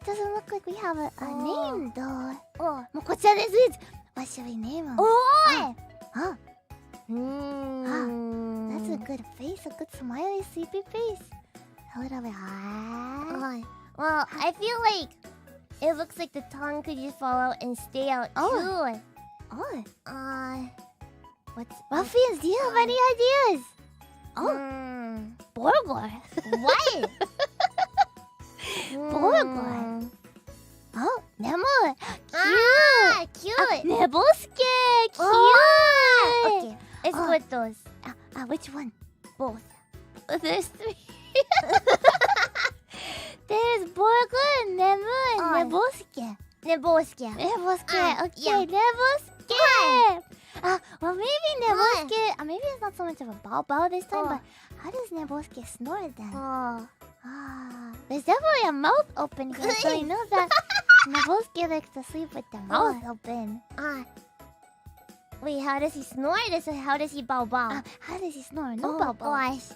It doesn't look like we have a name though. Oh. Moko-chan is it? What should we name him? Oh. Huh? That's a That's good face, a good smiley, sleepy face. A little bit. Well, I feel like it looks like the tongue could just fall out and stay out too. Oh. What's Ruffians, do you have any ideas? Borgor. What? Borgor. Oh, Nemo. Cute. Nebosuke. Cute. Okay, let's go with those. Which one? Both. There's 3. There's Borgor, Nemo, and Nebosuke. Nebosuke. Nebosuke. Okay, Yeah. Nebosuke. Well, maybe Nebosuke. Maybe it's not so much of a bow this time, but how does Nebosuke snore then? There's definitely a mouth open here, so you know that Nebosuke likes to sleep with the mouth open. Wait, how does he snore? How does he bow bow? How does he snore? No Oh bow bow. gosh.